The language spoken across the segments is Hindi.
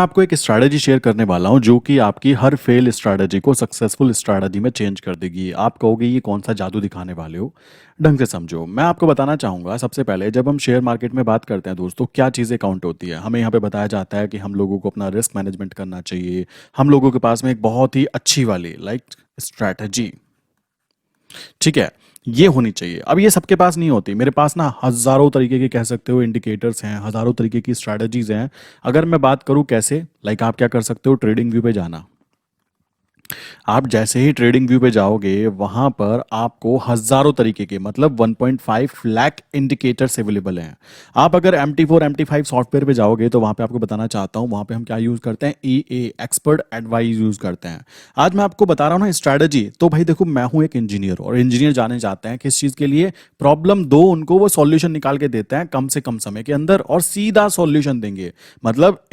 आपको एक स्ट्रैटेजी शेयर करने वाला हूं जो कि आपकी हर फेल स्ट्रैटेजी को सक्सेसफुल स्ट्रैटेजी में चेंज कर देगी। आप कहोगे ये कौन सा जादू दिखाने वाले हो, ढंग से समझो। मैं आपको बताना चाहूँगा सबसे पहले, जब हम शेयर मार्केट में बात करते हैं दोस्तों, क्या चीज़ें काउंट होती है। हमें यहाँ पे बताया जाता है कि हम लोगों को अपना रिस्क मैनेजमेंट करना चाहिए। हम लोगों के पास में एक बहुत ही अच्छी वाली स्ट्रैटेजी, ठीक है, ये होनी चाहिए। अब ये सबके पास नहीं होती। मेरे पास ना हज़ारों तरीके के कह सकते हो इंडिकेटर्स हैं, हज़ारों तरीके की स्ट्रैटेजीज़ हैं। अगर मैं बात करूँ कैसे, आप क्या कर सकते हो, ट्रेडिंग व्यू पे जाना। आप जैसे ही ट्रेडिंग व्यू पे जाओगे वहां पर आपको हजारों तरीके के 1.5 लाख इंडिकेटर्स अवेलेबल हैं। आप अगर MT4 MT5 सॉफ्टवेयर पे जाओगे तो वहां पे आपको बताना चाहता हूं, वहां पे हम क्या यूज करते हैं, EA एक्सपर्ट एडवाइस यूज करते हैं। आज मैं आपको बता रहा हूं ना स्ट्रैटेजी। तो भाई देखो, मैं हूं एक इंजीनियर और इंजीनियर जाने जाते हैं किस चीज के लिए, प्रॉब्लम दो उनको, वो सॉल्यूशन निकाल के देते हैं कम से कम समय के अंदर और सीधा सॉल्यूशन देंगे।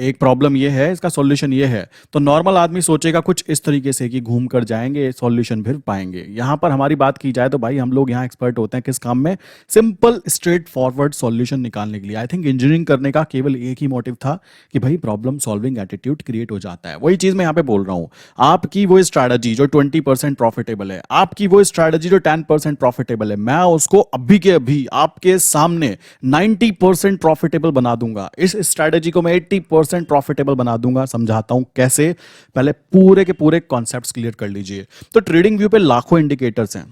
एक प्रॉब्लम ये है, इसका सॉल्यूशन ये है, तो नॉर्मल आदमी सोचेगा कुछ इस तरीके से कि घूम कर जाएंगे सॉल्यूशन फिर पाएंगे। यहां पर हमारी बात की जाए तो भाई हम लोग यहां एक्सपर्ट होते हैं किस काम में, सिंपल स्ट्रेट फॉरवर्ड सॉल्यूशन निकालने के लिए। आई थिंक इंजीनियरिंग करने का केवल एक ही मोटिव था कि भाई प्रॉब्लम सॉल्विंग एटीट्यूड क्रिएट हो जाता है। वही चीज मैं यहां पे बोल रहा हूं। आपकी वो स्ट्रैटेजी जो 20% प्रॉफिटेबल है, आपकी वो स्ट्रैटेजी जो 10% प्रॉफिटेबल है, मैं उसको अभी के अभी आपके सामने 90% प्रॉफिटेबल बना दूंगा। इस स्ट्रैटेजी को मैं 80% प्रॉफिटेबल बना दूंगा। समझाता हूं कैसे, पहले पूरे के पूरे कॉन्सेप्ट्स क्लियर कर लीजिए। तो ट्रेडिंग व्यू पे लाखों इंडिकेटर्स हैं।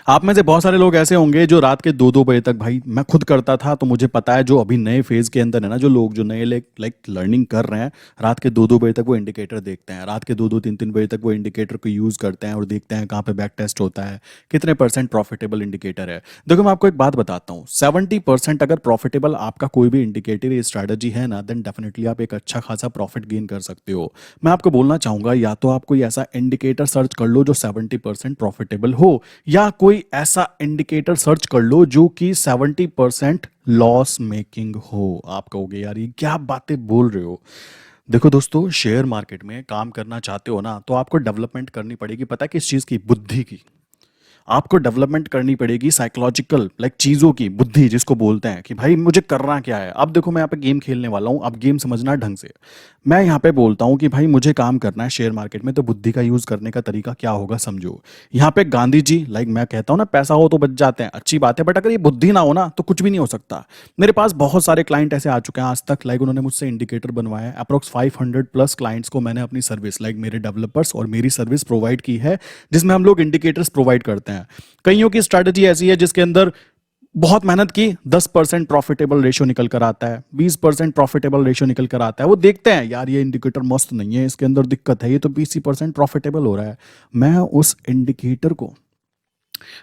आप में से बहुत सारे लोग ऐसे होंगे जो रात के 2-2 बजे तक, भाई मैं खुद करता था तो मुझे पता है, जो अभी नए फेज के अंदर है ना, जो लोग जो नए लर्निंग कर रहे हैं, रात के 2-2 बजे तक वो इंडिकेटर देखते हैं। रात के 2-2 3-3 बजे तक वो इंडिकेटर को यूज करते हैं और देखते हैं कहाँ पे बैक टेस्ट होता है, कितने परसेंट प्रॉफिटेबल इंडिकेटर है। देखो मैं आपको एक बात बताता हूँ, 70% अगर प्रॉफिटेबल आपका कोई भी इंडिकेटर या स्ट्रैटेजी है ना, देन डेफिनेटली आप एक अच्छा खासा प्रॉफिट गेन कर सकते हो। मैं आपको बोलना चाहूंगा, या तो आप कोई ऐसा इंडिकेटर सर्च कर लो जो 70% प्रॉफिटेबल हो, या कोई ऐसा इंडिकेटर सर्च कर लो जो कि 70% लॉस मेकिंग हो। आप कहोगे यार ये क्या बातें बोल रहे हो। देखो दोस्तों, शेयर मार्केट में काम करना चाहते हो ना, तो आपको डेवलपमेंट करनी पड़ेगी, पता है किस चीज की, बुद्धि की। आपको डेवलपमेंट करनी पड़ेगी साइकोलॉजिकल, चीजों की, बुद्धि जिसको बोलते हैं कि भाई मुझे करना क्या है। अब देखो मैं यहाँ पे गेम खेलने वाला हूँ, अब गेम समझना ढंग से। मैं यहाँ पे बोलता हूँ कि भाई मुझे काम करना है शेयर मार्केट में, तो बुद्धि का यूज करने का तरीका क्या होगा समझो। यहाँ पे गांधी जी, मैं कहता हूँ ना, पैसा हो तो बच जाते हैं, अच्छी बात है, बट अगर ये बुद्धि ना हो ना तो कुछ भी नहीं हो सकता। मेरे पास बहुत सारे क्लाइंट ऐसे आ चुके हैं आज तक, उन्होंने मुझसे इंडिकेटर बनवाया। अप्रोक्स 500+ क्लाइंट्स को मैंने अपनी सर्विस, मेरे डेवलपर्स और मेरी सर्विस प्रोवाइड की है, जिसमें हम लोग इंडिकेटर्स प्रोवाइड करते हैं। कईयों की स्ट्रैटेजी ऐसी है जिसके अंदर बहुत मेहनत की, 10% प्रॉफिटेबल रेशियो निकल कर आता है, 20% प्रॉफिटेबल रेशियो निकल कर आता है। वो देखते हैं यार ये इंडिकेटर मस्त नहीं है, इसके अंदर दिक्कत है, ये तो 20% प्रॉफिटेबल हो रहा है। मैं उस इंडिकेटर को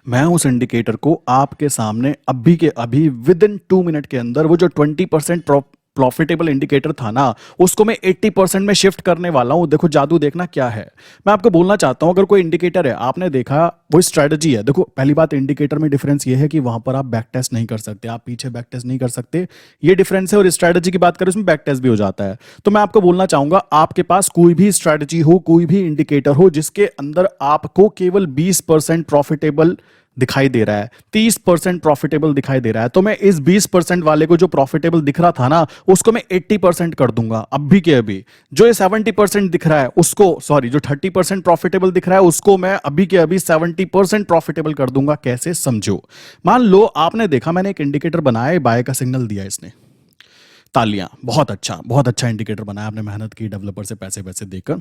मैं उस इंडिकेटर को आपके सामने अभी के अभी विद इन 2 मिनट के अंदर, वो जो 20% प्रॉफिटेबल इंडिकेटर था ना, उसको मैं 80% में शिफ्ट करने वाला हूं। देखो जादू देखना क्या है। मैं आपको बोलना चाहता हूं, अगर कोई इंडिकेटर है, आपने देखा, वो स्ट्रेटजी है। देखो पहली बात, इंडिकेटर में डिफरेंस ये है कि वहां पर आप बैक टेस्ट नहीं कर सकते, आप पीछे बैक टेस्ट नहीं कर सकते, ये डिफरेंस है। और स्ट्रेटजी की बात करें, उसमें बैक टेस्ट भी हो जाता है। तो मैं आपको बोलना चाहूंगा, आपके पास कोई भी स्ट्रेटजी हो, कोई भी इंडिकेटर हो, जिसके अंदर आपको केवल 20% प्रॉफिटेबल दिखाई दे रहा है, 30% प्रॉफिटेबल दिखाई दे रहा है, तो मैं इस 20% वाले को, जो प्रॉफिटेबल दिख रहा था ना, उसको मैं 80% कर दूंगा अभी के अभी। जो ये 70% दिख रहा है उसको, सॉरी, जो 30% प्रॉफिटेबल दिख रहा है उसको मैं अभी के अभी 70% प्रॉफिटेबल कर दूंगा। कैसे, समझो। मान लो आपने देखा, मैंने एक इंडिकेटर बनाया, बाय का सिग्नल दिया इसने, तालियां, बहुत अच्छा इंडिकेटर बनाया, आपने मेहनत की, डेवलपर से पैसे वैसे देकर।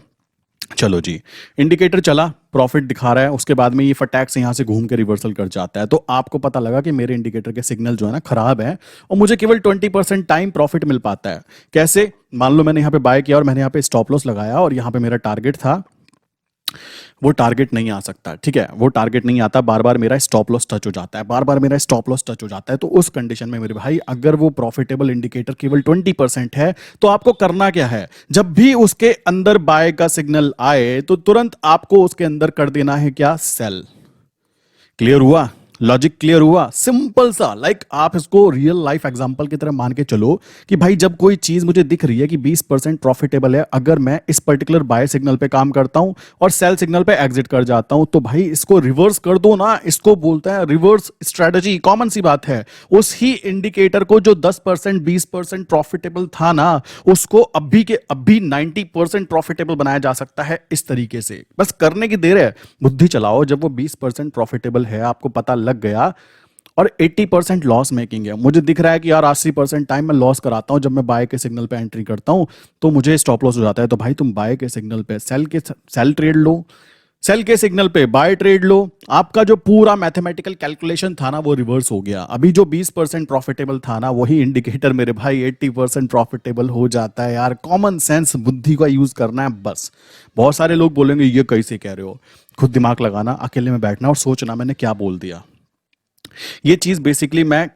चलो जी, इंडिकेटर चला, प्रॉफिट दिखा रहा है, उसके बाद में ये फटैक से यहां से घूम के रिवर्सल कर जाता है। तो आपको पता लगा कि मेरे इंडिकेटर के सिग्नल जो है ना खराब है, और मुझे केवल 20% टाइम प्रॉफिट मिल पाता है। कैसे, मान लो मैंने यहां पे बाय किया और मैंने यहां पे स्टॉप लॉस लगाया, और यहां पे मेरा टारगेट था, वो टारगेट नहीं आ सकता, ठीक है, वो टारगेट नहीं आता, बार बार मेरा स्टॉप लॉस टच हो जाता है, बार बार मेरा स्टॉप लॉस टच हो जाता है। तो उस कंडीशन में मेरे भाई, अगर वो प्रॉफिटेबल इंडिकेटर केवल 20% है, तो आपको करना क्या है, जब भी उसके अंदर बाय का सिग्नल आए तो तुरंत आपको उसके अंदर कर देना है क्या, सेल। क्लियर हुआ। लॉजिक क्लियर हुआ? सिंपल सा, लाइक आप इसको रियल लाइफ एग्जांपल की तरह मान के चलो कि भाई जब कोई चीज मुझे दिख रही है कि 20% प्रॉफिटेबल है, अगर मैं इस पर्टिकुलर बाय सिग्नल पे काम करता हूं और सेल सिग्नल पे एग्जिट कर जाता हूं, तो भाई इसको रिवर्स कर दो ना, इसको बोलते हैं रिवर्स स्ट्रेटजी। कॉमन सी बात है। उस ही इंडिकेटर को जो 10% 20% प्रॉफिटेबल था ना, उसको अभी के अभी 90% प्रॉफिटेबल बनाया जा सकता है इस तरीके से। बस करने की देर है, बुद्धि चलाओ। जब वो 20% प्रॉफिटेबल है, आपको पता लग गया, और 80% लॉस मेकिंग है, मुझे दिख रहा है कि यार 80% टाइम मैं लॉस कराता हूं जब मैं बाय के सिग्नल पे एंट्री करता हूं, तो मुझे स्टॉप लॉस हो जाता है। तो भाई तुम बाय के सिग्नल पे सेल ट्रेड लो, सेल के सिग्नल पे बाय ट्रेड लो। आपका जो पूरा मैथमेटिकल कैलकुलेशन था ना, वो रिवर्स हो गया। अभी जो 20% प्रॉफिटेबल था ना, वही इंडिकेटर मेरे भाई 80% प्रॉफिटेबल हो जाता है। यार कॉमन सेंस, बुद्धि का यूज करना है बस। बहुत सारे लोग बोलेंगे ये कैसे कह रहे हो, खुद दिमाग लगाना, अकेले में बैठना और सोचना मैंने क्या बोल दिया। ये चीज बेसिकली मैं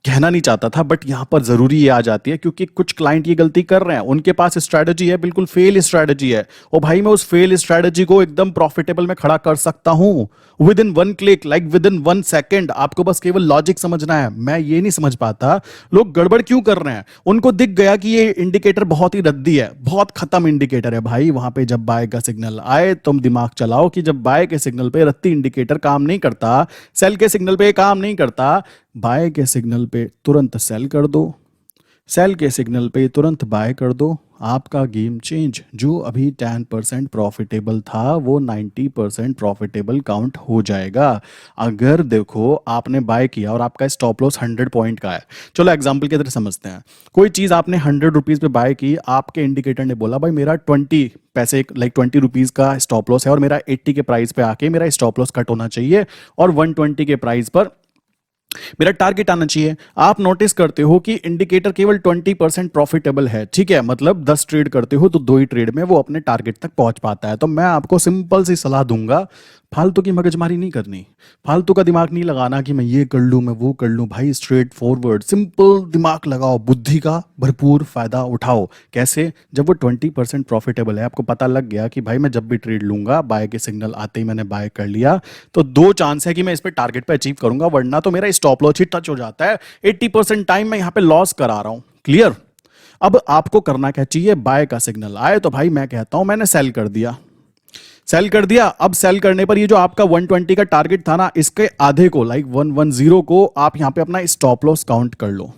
कहना नहीं चाहता था, बट यहां पर जरूरी ये आ जाती है क्योंकि कुछ क्लाइंट ये गलती कर रहे हैं। उनके पास स्ट्रेटजी है, बिल्कुल फेल स्ट्रेटजी है, और भाई मैं उस फेल स्ट्रेटजी को एकदम प्रॉफिटेबल में खड़ा कर सकता हूं with in one click, like with in 1 second. आपको बस केवल लॉजिक समझना है। मैं ये नहीं समझ पाता लोग गड़बड़ क्यों कर रहे हैं। उनको दिख गया कि ये इंडिकेटर बहुत ही रद्दी है, बहुत खत्म इंडिकेटर है। भाई वहां पे जब बाय का सिग्नल आए, तुम दिमाग चलाओ कि जब बाय के सिग्नल पे रत्ती इंडिकेटर काम नहीं करता, सेल के सिग्नल पे काम नहीं करता, बाय के सिग्नल पे तुरंत सेल कर दो, सेल के सिग्नल पे तुरंत बाय कर दो। आपका गेम चेंज। जो अभी 10% प्रॉफिटेबल था, वो 90% प्रॉफिटेबल काउंट हो जाएगा। अगर देखो आपने बाय किया और आपका स्टॉप लॉस 100 पॉइंट का है, चलो एग्जांपल की तरह समझते हैं। कोई चीज आपने 100 रुपीज पे बाय की, आपके इंडिकेटर ने बोला भाई मेरा 20 पैसे, लाइक 20 रुपीज का स्टॉप लॉस है, और मेरा 80 के प्राइस पे आके मेरा स्टॉप लॉस कट होना चाहिए, और 120 के प्राइस पर मेरा टारगेट आना चाहिए। आप नोटिस करते हो कि इंडिकेटर केवल 20% प्रॉफिटेबल है, ठीक है, मतलब 10 ट्रेड करते हो तो 2 ही ट्रेड में वो अपने टारगेट तक पहुंच पाता है। तो मैं आपको सिंपल सी सलाह दूंगा, फालतू की मगजमारी नहीं करनी, फालतू का दिमाग नहीं लगाना कि मैं ये कर लूं, मैं वो कर लूं। भाई स्ट्रेट फॉरवर्ड सिंपल दिमाग लगाओ, बुद्धि का भरपूर फायदा उठाओ। कैसे? जब वो 20% प्रॉफिटेबल है, आपको पता लग गया कि भाई मैं जब भी ट्रेड लूंगा, बाय के सिग्नल आते ही मैंने बाय कर लिया, तो 2 चांस है कि मैं इस पे टारगेट पे अचीव करूंगा, वरना तो मेरा स्टॉप लॉस ही टच हो जाता है। 80% टाइम मैं यहां पे लॉस करा रहा हूं। क्लियर? अब आपको करना क्या चाहिए? बाय का सिग्नल आए तो भाई मैं कहता हूं मैंने सेल कर दिया, सेल कर दिया। अब सेल करने पर ये जो आपका 120 का टारगेट था ना, इसके आधे को, लाइक 110 को आप यहां पे अपना स्टॉप लॉस काउंट कर लो।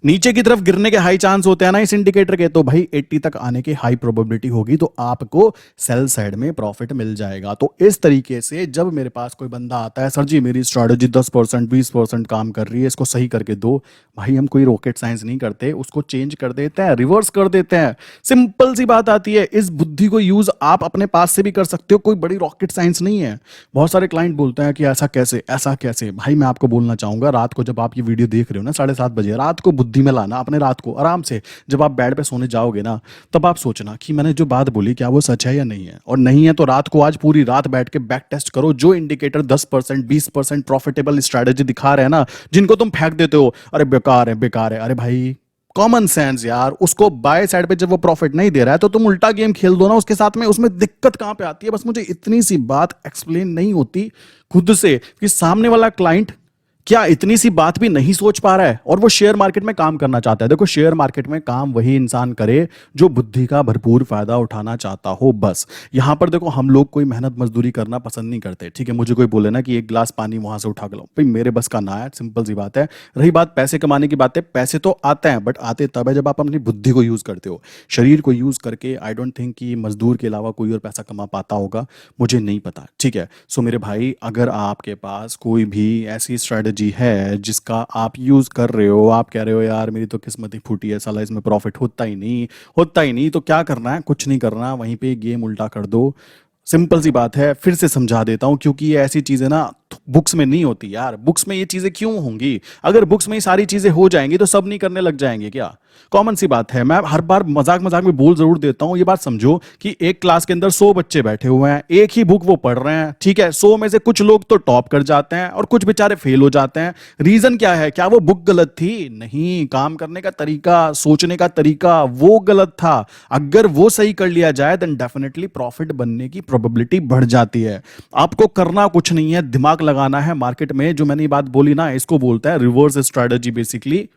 नीचे की तरफ गिरने के हाई चांस होते हैं ना इस इंडिकेटर के, तो भाई 80 तक आने की हाई प्रोबेबिलिटी होगी, तो आपको सेल साइड में प्रॉफिट मिल जाएगा। तो इस तरीके से जब मेरे पास कोई बंदा आता है, सर जी मेरी स्ट्रैटेजी 10% 20% काम कर रही है, इसको सही करके दो, भाई हम कोई रॉकेट साइंस नहीं करते, उसको चेंज कर देते हैं, रिवर्स कर देते हैं। सिंपल सी बात आती है। इस बुद्धि को यूज आप अपने पास से भी कर सकते हो, कोई बड़ी रॉकेट साइंस नहीं है। बहुत सारे क्लाइंट बोलते हैं कि ऐसा कैसे, ऐसा कैसे। भाई मैं आपको बोलना चाहूंगा, रात को जब आप ये वीडियो देख रहे हो ना 7:30 बजे, रात को बुद्धि में लाना अपने, रात को आराम से जब आप बेड पे सोने जाओगे ना, तब आप सोचना कि मैंने जो बात बोली क्या वो सच है या नहीं है, और नहीं है तो रात को आज पूरी रात बैठ के बैक टेस्ट करो। जो इंडिकेटर 10% 20% प्रॉफिटेबल स्ट्रेटजी दिखा रहे हैं ना, जिनको तुम फेंक देते हो अरे बेकार है बेकार है, अरे भाई कॉमन सेंस यार, उसको बाय साइड पे जब वो प्रॉफिट नहीं दे रहा है तो तुम उल्टा गेम खेल दो ना उसके साथ में। उसमें दिक्कत कहां पे आती है? बस मुझे इतनी सी बात एक्सप्लेन नहीं होती खुद से कि सामने वाला क्लाइंट क्या इतनी सी बात भी नहीं सोच पा रहा है, और वो शेयर मार्केट में काम करना चाहता है। देखो शेयर मार्केट में काम वही इंसान करे जो बुद्धि का भरपूर फायदा उठाना चाहता हो। बस यहां पर देखो, हम लोग कोई मेहनत मजदूरी करना पसंद नहीं करते, ठीक है। मुझे कोई बोले ना कि एक गिलास पानी वहां से उठा के लो, भाई मेरे बस का ना है, सिंपल सी बात है। रही बात पैसे कमाने की बात है, पैसे तो आते हैं, बट आते तब है जब आप अपनी बुद्धि को यूज करते हो। शरीर को यूज करके आई डोंट थिंक कि मजदूर के अलावा कोई और पैसा कमा पाता होगा, मुझे नहीं पता, ठीक है। सो मेरे भाई, अगर आपके पास कोई भी ऐसी स्ट्रेटजी है जिसका आप यूज कर रहे हो, आप कह रहे हो यार मेरी तो किस्मत ही फूटी है, साला इसमें प्रॉफिट होता ही नहीं, होता ही नहीं, तो क्या करना है? कुछ नहीं करना, वहीं पे गेम उल्टा कर दो। सिंपल सी बात है, फिर से समझा देता हूं, क्योंकि ये ऐसी चीजें ना बुक्स में नहीं होती यार। बुक्स में ये चीजें क्यों होंगी? अगर बुक्स में ये सारी चीजें हो जाएंगी तो सब नहीं करने लग जाएंगे क्या? कॉमन सी बात है। मैं हर बार मजाक मजाक में बोल जरूर देता हूं, ये बात समझो कि एक क्लास के अंदर 100 बच्चे बैठे हुए हैं, एक ही बुक वो पढ़ रहे हैं, ठीक है। 100 में से कुछ लोग तो टॉप कर जाते हैं और कुछ बेचारे फेल हो जाते हैं। रीजन क्या है? क्या वो बुक गलत थी? नहीं, काम करने का तरीका, सोचने का तरीका वो गलत था। अगर वो सही कर लिया जाए देन डेफिनेटली प्रॉफिट बनने की प्रोबेबिलिटी बढ़ जाती है। आपको करना कुछ नहीं है, दिमाग दिमाग लगाना है मार्केट में, जो मैंने ये बात बोली ना, इसको बोलता है रिवर्स स्ट्रेटजी बेसिकली।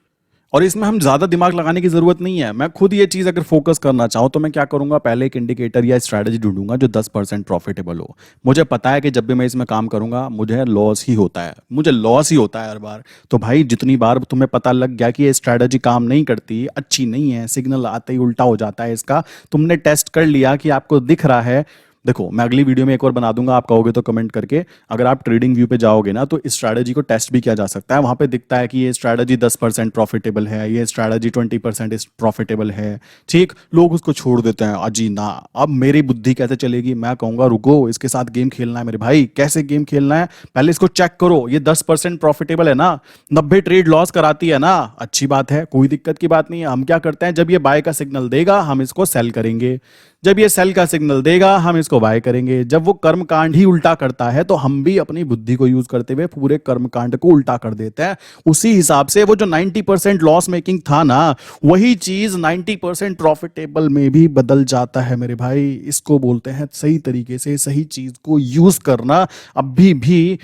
और इसमें हम ज्यादा दिमाग लगाने की जरूरत नहीं है। मैं खुद ये चीज अगर फोकस करना चाहूँ तो मैं क्या करूंगा, पहले एक इंडिकेटर या स्ट्रैटेजी ढूंढूंगा जो 10% प्रॉफिटेबल हो। मुझे पता है कि जब भी मैं इसमें काम करूंगा मुझे लॉस ही होता है, मुझे लॉस ही होता है हर बार। तो भाई जितनी बार तुम्हें पता लग गया कि ये स्ट्रैटेजी काम नहीं करती, अच्छी नहीं है, सिग्नल आते ही उल्टा हो जाता है इसका, तुमने टेस्ट कर लिया कि आपको दिख रहा है। देखो मैं अगली वीडियो में एक और बना दूंगा, आप कहोगे तो कमेंट करके। अगर आप ट्रेडिंग व्यू पे जाओगे ना तो इस स्ट्रैटेजी को टेस्ट भी किया जा सकता है। वहां पे दिखता है कि ये स्ट्रैटेजी 10% प्रॉफिटेबल है, ये स्ट्रैटेजी 20% प्रॉफिटेबल है। ठीक, लोग उसको छोड़ देते हैं, अजी ना। अब मेरी बुद्धि कैसे चलेगी, मैं कहूंगा रुको, इसके साथ गेम खेलना है मेरे भाई। कैसे गेम खेलना है, पहले इसको चेक करो, ये 10% प्रॉफिटेबल है ना, 90 ट्रेड लॉस कराती है ना, अच्छी बात है, कोई दिक्कत की बात नहीं है। हम क्या करते हैं, जब ये बाय का सिग्नल देगा हम इसको सेल करेंगे, जब ये सेल का सिग्नल देगा हम इसको बाय करेंगे। जब वो कर्मकांड ही उल्टा करता है तो हम भी अपनी बुद्धि को यूज करते हुए पूरे कर्मकांड को उल्टा कर देते हैं। उसी हिसाब से वो जो 90% लॉस मेकिंग था ना, वही चीज 90% प्रॉफिटेबल में भी बदल जाता है मेरे भाई। इसको बोलते हैं सही तरीके से सही चीज को यूज करना। अभी भी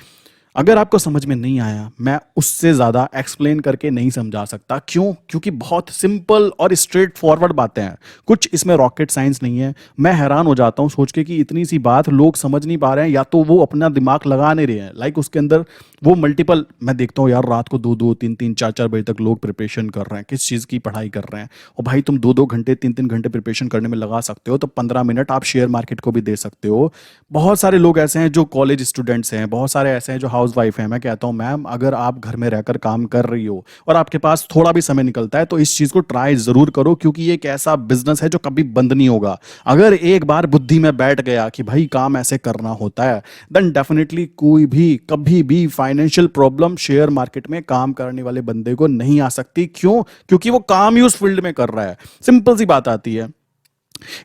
अगर आपको समझ में नहीं आया, मैं उससे ज्यादा एक्सप्लेन करके नहीं समझा सकता। क्यों? क्योंकि बहुत सिंपल और स्ट्रेट फॉरवर्ड बातें हैं, कुछ इसमें रॉकेट साइंस नहीं है। मैं हैरान हो जाता हूं सोच के कि इतनी सी बात लोग समझ नहीं पा रहे हैं, या तो वो अपना दिमाग लगा नहीं रहे हैं। लाइक उसके अंदर वो मल्टीपल, मैं देखता हूँ यार रात को 2-2, 3-3, 4-4 बजे तक लोग प्रिपरेशन कर रहे हैं, किस चीज़ की पढ़ाई कर रहे हैं। और भाई तुम 2-2 घंटे 3-3 घंटे प्रिपरेशन करने में लगा सकते हो, तो 15 मिनट आप शेयर मार्केट को भी दे सकते हो। बहुत सारे लोग ऐसे हैं जो कॉलेज स्टूडेंट्स हैं, बहुत सारे ऐसे हैं जो हाउस वाइफ हैं। मैं कहता हूँ मैम, अगर आप घर में रहकर काम कर रही हो और आपके पास थोड़ा भी समय निकलता है तो इस चीज को ट्राई जरूर करो, क्योंकि ये एक ऐसा बिजनेस है जो कभी बंद नहीं होगा। अगर एक बार बुद्धि में बैठ गया कि भाई काम ऐसे करना होता है, देन डेफिनेटली कोई भी कभी भी फाइनेंशियल प्रॉब्लम शेयर मार्केट में काम करने वाले बंदे को नहीं आ सकती। क्यों? क्योंकि वो काम ही उस फील्ड में कर रहा है। सिंपल सी बात आती है।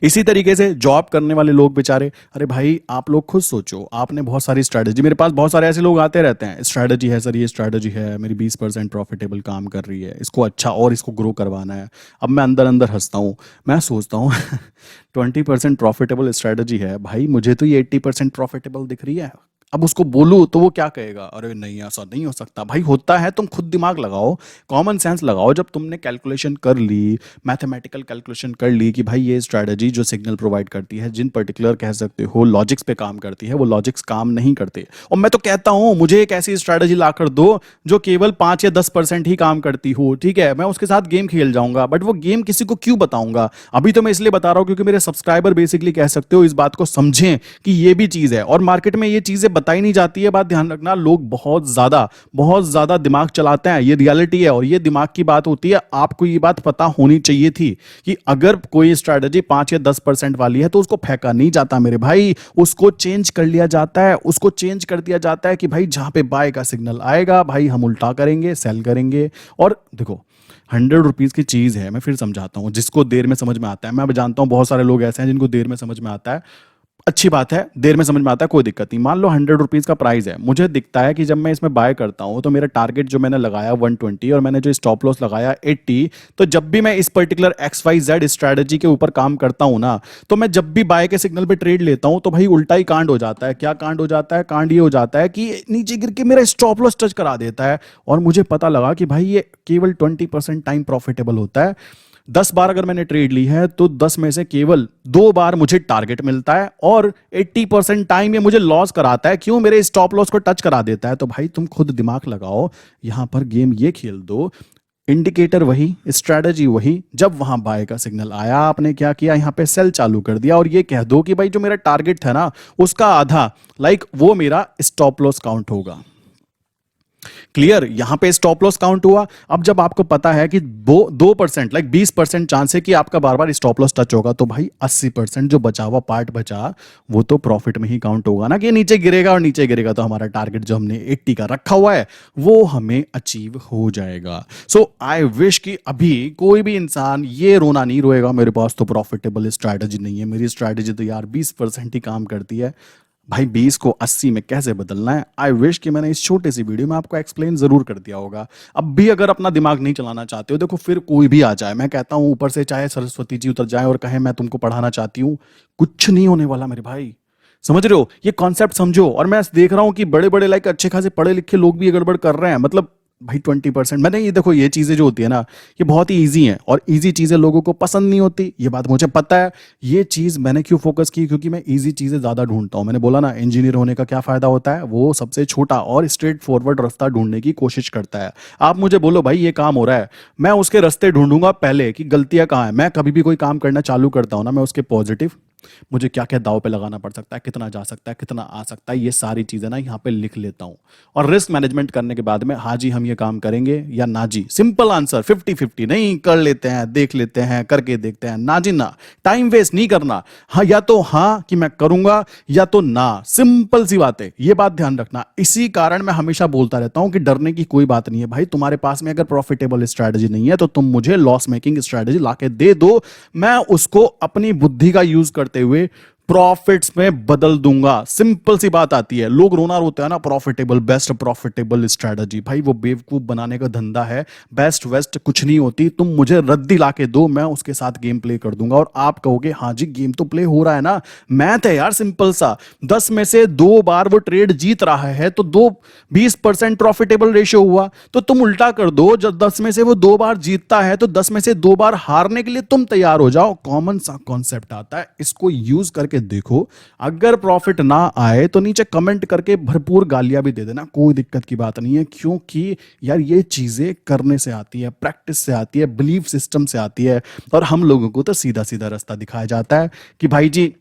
इसी तरीके से जॉब करने वाले लोग बेचारे, अरे भाई आप लोग खुद सोचो, आपने बहुत सारी स्ट्रैटेजी, मेरे पास बहुत सारे ऐसे लोग आते रहते हैं, स्ट्रैटेजी है सर, ये स्ट्रैटेजी है मेरी 20% प्रॉफिटेबल काम कर रही है, इसको अच्छा और इसको ग्रो करवाना है। अब मैं अंदर अंदर हंसता हूँ, मैं सोचता हूँ 20% प्रॉफिटेबल स्ट्रैटेजी है भाई, मुझे तो ये 80% प्रॉफिटेबल दिख रही है। अब उसको बोलूं तो वो क्या कहेगा, अरे नहीं ऐसा नहीं हो सकता। भाई होता है, तुम खुद दिमाग लगाओ, कॉमन सेंस लगाओ। जब तुमने कैलकुलेशन कर ली, मैथमेटिकल कैलकुलेशन कर ली कि भाई ये स्ट्रैटेजी जो सिग्नल प्रोवाइड करती है, जिन पर्टिकुलर कह सकते हो लॉजिक्स पे काम करती है, वो लॉजिक्स काम नहीं करते। और मैं तो कहता हूं मुझे एक ऐसी स्ट्रैटेजी ला कर दो जो केवल 5 या 10% ही काम करती हो, ठीक है, मैं उसके साथ गेम खेल जाऊंगा। बट वो गेम किसी को क्यों बताऊंगा? अभी तो मैं इसलिए बता रहा हूं क्योंकि मेरे सब्सक्राइबर बेसिकली कह सकते हो इस बात को समझें कि ये भी चीज है, और मार्केट में ये चीजें बताई नहीं जाती है। बात ध्यान रखना, लोग बहुत ज्यादा दिमाग चलाते हैं, ये रियलिटी है। और ये दिमाग की बात होती है, आपको ये बात पता होनी चाहिए थी कि अगर कोई स्ट्रैटेजी 5 या 10% वाली है तो उसको फेंका नहीं जाता मेरे भाई, उसको चेंज कर लिया जाता है। उसको चेंज कर दिया जाता है कि भाई जहां पे बाय का सिग्नल आएगा भाई हम उल्टा करेंगे, सेल करेंगे। और देखो 100 रुपीज की चीज है, मैं फिर समझाता हूं, जिसको देर में समझ में आता है। मैं जानता हूं बहुत सारे लोग ऐसे हैं जिनको देर में समझ में आता है, अच्छी बात है, देर में समझ में आता है, कोई दिक्कत नहीं। मान लो 100 रुपीज का प्राइस है, मुझे दिखता है कि जब मैं इसमें बाय करता हूं तो मेरा टारगेट जो मैंने लगाया 120 और मैंने जो स्टॉप लॉस लगाया 80, तो जब भी मैं इस पर्टिकुलर XYZ स्ट्रैटेजी के ऊपर काम करता हूं ना, तो मैं जब भी बाय के सिग्नल पे ट्रेड लेता हूं तो भाई उल्टा ही कांड हो जाता है। क्या कांड हो जाता है? कांड ये हो जाता है कि नीचे गिर के मेरा स्टॉप लॉस टच करा देता है, और मुझे पता लगा कि भाई ये केवल 20% टाइम प्रॉफिटेबल होता है। 10 बार अगर मैंने ट्रेड ली है तो 10 में से केवल 2 बार मुझे टारगेट मिलता है, और 80% टाइम ये मुझे लॉस कराता है। क्यों? मेरे स्टॉप लॉस को टच करा देता है। तो भाई तुम खुद दिमाग लगाओ, यहां पर गेम ये खेल दो, इंडिकेटर वही, स्ट्रैटेजी वही। जब वहां बाय का सिग्नल आया, आपने क्या किया, यहां पे सेल चालू कर दिया, और ये कह दो कि भाई जो मेरा टारगेट था ना उसका आधा, लाइक वो मेरा स्टॉप लॉस काउंट होगा। क्लियर? यहां पे स्टॉप लॉस काउंट हुआ। अब जब आपको पता है कि 2% लाइक 20% चांस है कि आपका बार बार स्टॉप लॉस टच होगा, तो भाई 80% जो बचा हुआ पार्ट बचा वो तो प्रॉफिट में ही काउंट होगा ना, कि नीचे गिरेगा, और नीचे गिरेगा तो हमारा टारगेट जो हमने 80 का रखा हुआ है वो हमें अचीव हो जाएगा। सो आई विश कि अभी कोई भी इंसान ये रोना नहीं रोएगा मेरे पास तो प्रॉफिटेबल स्ट्रैटेजी नहीं है, मेरी स्ट्रैटेजी तो यार 20% ही काम करती है। भाई 20 को 80 में कैसे बदलना है, आई विश कि मैंने इस छोटे सी वीडियो में आपको एक्सप्लेन जरूर कर दिया होगा। अब भी अगर अपना दिमाग नहीं चलाना चाहते हो, देखो फिर कोई भी आ जाए, मैं कहता हूं ऊपर से चाहे सरस्वती जी उतर जाए और कहे मैं तुमको पढ़ाना चाहती हूं, कुछ नहीं होने वाला मेरे भाई। समझ रहे हो? ये कॉन्सेप्ट समझो। और मैं देख रहा हूँ कि बड़े-बड़े लाइक अच्छे खासे पढ़े लिखे लोग भी ये गड़बड़ कर रहे हैं। मतलब भाई 20% मैंने ये देखो ये चीज़ें जो होती है ना, ये बहुत ही ईज़ी हैं और ईज़ी चीज़ें लोगों को पसंद नहीं होती। ये बात मुझे पता है। ये चीज़ मैंने क्यों फ़ोकस की? क्योंकि मैं ईज़ी चीज़ें ज़्यादा ढूँढता हूँ। मैंने बोला ना इंजीनियर होने का क्या फ़ायदा होता है? वो सबसे छोटा और स्ट्रेट फॉरवर्ड रास्ता ढूँढने की कोशिश करता है। आप मुझे बोलो भाई ये काम हो रहा है, मैं उसके रास्ते ढूँढूँगा पहले कि गलतियाँ कहाँ हैं। मैं कभी भी कोई काम करना चालू करता हूँ ना, मैं उसके पॉज़िटिव मुझे क्या-क्या दाँव पे लगाना पड़ सकता है, कितना जा सकता है, कितना आ सकता है, ये सारी चीज़ें ना यहाँ पे लिख लेता हूँ। और रिस्क मैनेजमेंट करने के बाद में हाँ जी, हम ये काम करेंगे या ना जी। सिंपल आंसर 50-50 नहीं, कर लेते हैं, देख लेते हैं, करके देखते हैं। ना जी ना, टाइम वेस्ट नहीं करना। हाँ, या तो हाँ कि मैं करूँगा या तो ना। सिंपल सी बात है, ये बात ध्यान रखना। इसी कारण मैं हमेशा बोलता रहता हूँ कि डरने की कोई बात नहीं है। भाई तुम्हारे पास में अगर प्रॉफिटेबल स्ट्रैटेजी नहीं है तो तुम मुझे लॉस मेकिंग स्ट्रैटेजी लाके दे दो, मैं उसको अपनी बुद्धि का यूज़ करते हुए प्रॉफिट्स में बदल दूंगा। सिंपल सी बात आती है। लोग रोना रोते हैं ना प्रॉफिटेबल, बेस्ट प्रॉफिटेबल स्ट्रैटेजी। भाई वो बेवकूफ बनाने का धंधा है। बेस्ट वेस्ट कुछ नहीं होती। तुम मुझे रद्दी लाके दो, मैं उसके साथ गेम प्ले कर दूंगा और आप कहोगे हाँ जी गेम तो प्ले हो रहा है ना। मैथ है यार सिंपल सा। 10 में से 2 बार वो ट्रेड जीत रहा है तो 20% प्रॉफिटेबल रेशियो हुआ। तो तुम उल्टा कर दो, जब 10 में से वो 2 बार जीतता है तो 10 में से 2 बार हारने के लिए तुम तैयार हो जाओ। कॉमन सा कॉन्सेप्ट आता है, इसको यूज करके देखो। अगर प्रॉफिट ना आए तो नीचे कमेंट करके भरपूर गालियां भी दे देना, कोई दिक्कत की बात नहीं है। क्योंकि यार ये चीजें करने से आती है, प्रैक्टिस से आती है, बिलीफ सिस्टम से आती है। और हम लोगों को तो सीधा सीधा रास्ता दिखाया जाता है कि भाई जी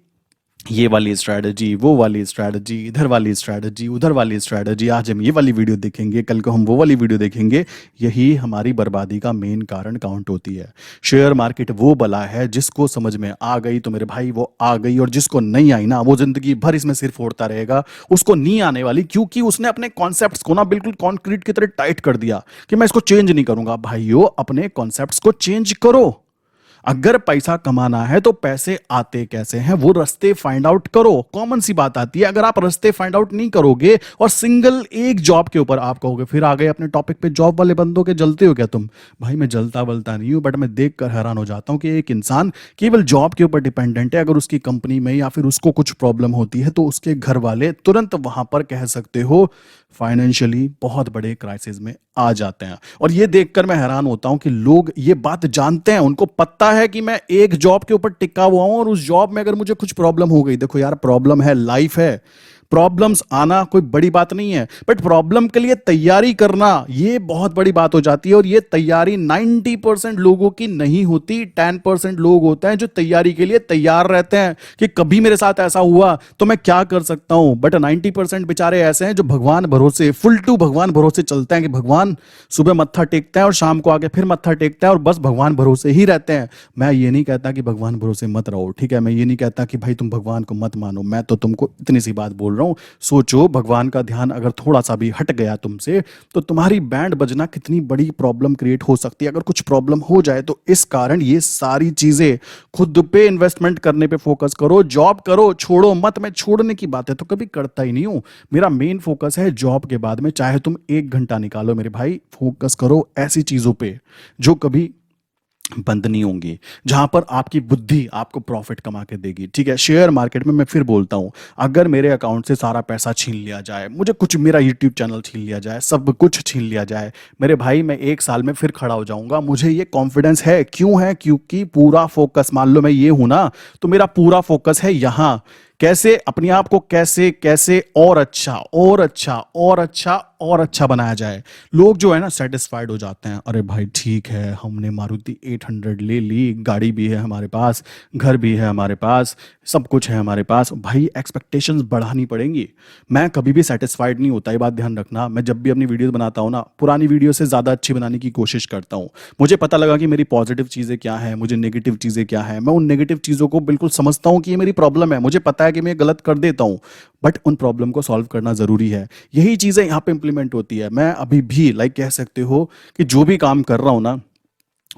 ये वाली स्ट्रैटेजी, वो वाली स्ट्रैटेजी, इधर वाली स्ट्रैटेजी, उधर वाली स्ट्रैटेजी, आज हम ये वाली वीडियो देखेंगे, कल को हम वो वाली वीडियो देखेंगे। यही हमारी बर्बादी का मेन कारण काउंट होती है। शेयर मार्केट वो बला है जिसको समझ में आ गई तो मेरे भाई वो आ गई, और जिसको नहीं आई ना वो जिंदगी भर इसमें सिर फोड़ता रहेगा। उसको नहीं आने वाली, क्योंकि उसने अपने कॉन्सेप्ट्स को ना बिल्कुल कॉन्क्रीट की तरह टाइट कर दिया कि मैं इसको चेंज नहीं करूंगा। भाइयों अपने कॉन्सेप्ट्स को चेंज करो। अगर पैसा कमाना है तो पैसे आते कैसे हैं वो रास्ते फाइंड आउट करो। कॉमन सी बात आती है। अगर आप रास्ते फाइंड आउट नहीं करोगे और सिंगल एक जॉब के ऊपर आप कहोगे, फिर आ गए अपने टॉपिक पे, जॉब वाले बंदों के जलते हो क्या तुम? भाई मैं जलता बलता नहीं हूं, बट मैं देखकर हैरान हो जाता हूं कि एक इंसान केवल जॉब के ऊपर डिपेंडेंट है। अगर उसकी कंपनी में या फिर उसको कुछ प्रॉब्लम होती है तो उसके घर वाले तुरंत वहां पर कह सकते हो फाइनेंशियली बहुत बड़े क्राइसिस में आ जाते हैं। और ये देखकर मैं हैरान होता हूं कि लोग ये बात जानते हैं, उनको पता है कि मैं एक जॉब के ऊपर टिका हुआ हूं और उस जॉब में अगर मुझे कुछ प्रॉब्लम हो गई, देखो यार प्रॉब्लम है, लाइफ है, प्रॉब्लम्स आना कोई बड़ी बात नहीं है, बट प्रॉब्लम के लिए तैयारी करना ये बहुत बड़ी बात हो जाती है। और ये तैयारी 90% लोगों की नहीं होती। 10% लोग होते हैं जो तैयारी के लिए तैयार रहते हैं कि कभी मेरे साथ ऐसा हुआ तो मैं क्या कर सकता हूं। बट 90% बेचारे ऐसे हैं जो भगवान भरोसे, फुल टू भगवान भरोसे चलते हैं कि भगवान, सुबह मत्था टेकते हैं और शाम को आके फिर मत्था टेकते हैं और बस भगवान भरोसे ही रहते हैं। मैं ये नहीं कहता कि भगवान भरोसे मत रहो, ठीक है? मैं ये नहीं कहता कि भाई तुम भगवान को मत मानो। मैं तो तुमको इतनी सी बात बोल रहा हूं, सोचो भगवान का ध्यान अगर थोड़ा सा भी हट गया तुमसे तो तुम्हारी बैंड बजना कितनी बड़ी प्रॉब्लम क्रिएट हो सकती है। अगर कुछ प्रॉब्लम हो जाए तो इस कारण ये सारी चीजें, खुद पे इन्वेस्टमेंट करने पे फोकस करो। जॉब करो, छोड़ो मत। मैं छोड़ने की बात है तो कभी करता ही नहीं हूं। मेरा मेन फोकस है जॉब के बाद में, चाहे तुम 1 घंटा निकालो मेरे भाई, फोकस करो ऐसी चीजों पे जो कभी बंद नहीं होंगी, जहां पर आपकी बुद्धि आपको प्रॉफिट कमा के देगी। ठीक है? शेयर मार्केट में मैं फिर बोलता हूं, अगर मेरे अकाउंट से सारा पैसा छीन लिया जाए, मुझे कुछ, मेरा यूट्यूब चैनल छीन लिया जाए, सब कुछ छीन लिया जाए, मेरे भाई मैं 1 साल में फिर खड़ा हो जाऊंगा। मुझे ये कॉन्फिडेंस है। क्यों है? क्योंकि पूरा फोकस, मान लो मैं ये हूं ना, तो मेरा पूरा फोकस है यहां, कैसे अपने आप को कैसे कैसे और अच्छा और अच्छा और अच्छा और अच्छा बनाया जाए। लोग जो है ना सेटिस्फाइड हो जाते हैं, अरे भाई ठीक है हमने मारुति 800 ले ली, गाड़ी भी है हमारे पास, घर भी है हमारे पास, सब कुछ है हमारे पास। भाई एक्सपेक्टेशंस बढ़ानी पड़ेंगी। मैं कभी भी सेटिस्फाइड नहीं होता, ये बात ध्यान रखना। मैं जब भी अपनी वीडियो बनाता हूँ ना, पुरानी वीडियो से ज़्यादा अच्छी बनाने की कोशिश करता हूँ। मुझे पता लगा कि मेरी पॉजिटिव चीज़ें क्या हैं, मुझे नेगेटिव चीज़ें क्या हैं। मैं उन नेगेटिव चीज़ों को बिल्कुल समझता हूँ कि ये मेरी प्रॉब्लम है, मुझे पता है कि मैं गलत कर देता हूँ, बट उन प्रॉब्लम को सॉल्व करना ज़रूरी है। यही चीज़ें यहाँ पे इंप्लीमेंट होती है। मैं अभी भी लाइक कह सकते हो कि जो भी काम कर रहा हूँ ना,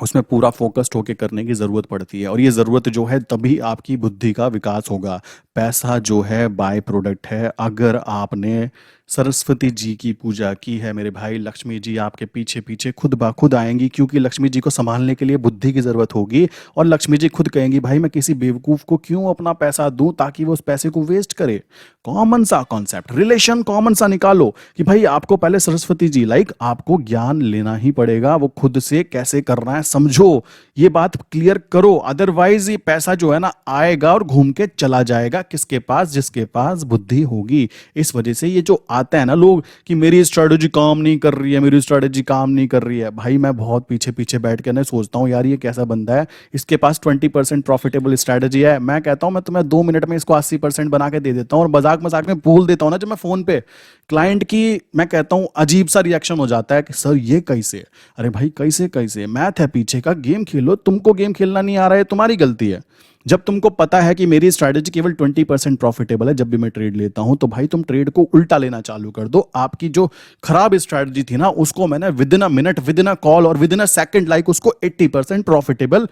उसमें पूरा फोकस्ड होकर करने की ज़रूरत पड़ती है। और ये ज़रूरत जो है तभी आपकी बुद्धि का विकास होगा। पैसा जो है बाय प्रोडक्ट है। अगर आपने सरस्वती जी की पूजा की है मेरे भाई। लक्ष्मी जी आपके पीछे पीछे खुद ब खुद आएंगी, क्योंकि लक्ष्मी जी को संभालने के लिए बुद्धि की जरूरत होगी। और लक्ष्मी जी खुद कहेंगी भाई मैं किसी बेवकूफ को क्यों अपना पैसा दूं ताकि वो उस पैसे को वेस्ट करे। कॉमन सा कॉन्सेप्ट, रिलेशन कॉमन सा निकालो कि भाई आपको पहले सरस्वती जी आपको ज्ञान लेना ही पड़ेगा, वो खुद से कैसे करना है समझो, ये बात क्लियर करो। अदरवाइज ये पैसा जो है ना आएगा और घूम के चला जाएगा किसके पास, जिसके पास बुद्धि होगी। इस वजह से ये जो आता है ना लोग कि मेरी स्ट्रेटजी काम नहीं कर रही है, मेरी स्ट्रेटजी काम नहीं कर रही है, भाई मैं बहुत पीछे पीछे बैठ के ना सोचता हूँ यार ये कैसा बंदा है, इसके पास 20% प्रॉफिटेबल स्ट्रेटजी है। मैं कहता हूँ मैं तुम्हें 2 मिनट में इसको 80% बना के दे देता हूँ, और मजाक मजाक में बोल देता हूँ ना जब मैं फोन पे क्लाइंट की, मैं कहता हूँ अजीब सा रिएक्शन हो जाता है कि सर ये कैसे। अरे भाई कैसे कैसे, मैथ है पीछे का, गेम खेलो। तुमको गेम खेलना नहीं आ रहा है तुम्हारी गलती है। जब तुमको पता है कि मेरी स्ट्रैटेजी केवल 20% प्रॉफिटेबल है जब भी मैं ट्रेड लेता हूं, तो भाई तुम ट्रेड को उल्टा लेना चालू कर दो। आपकी जो खराब स्ट्रैटेजी थी ना उसको मैंने with in a minute, with in a call और विद इन अ सेकंड उसको 80% प्रॉफिटेबल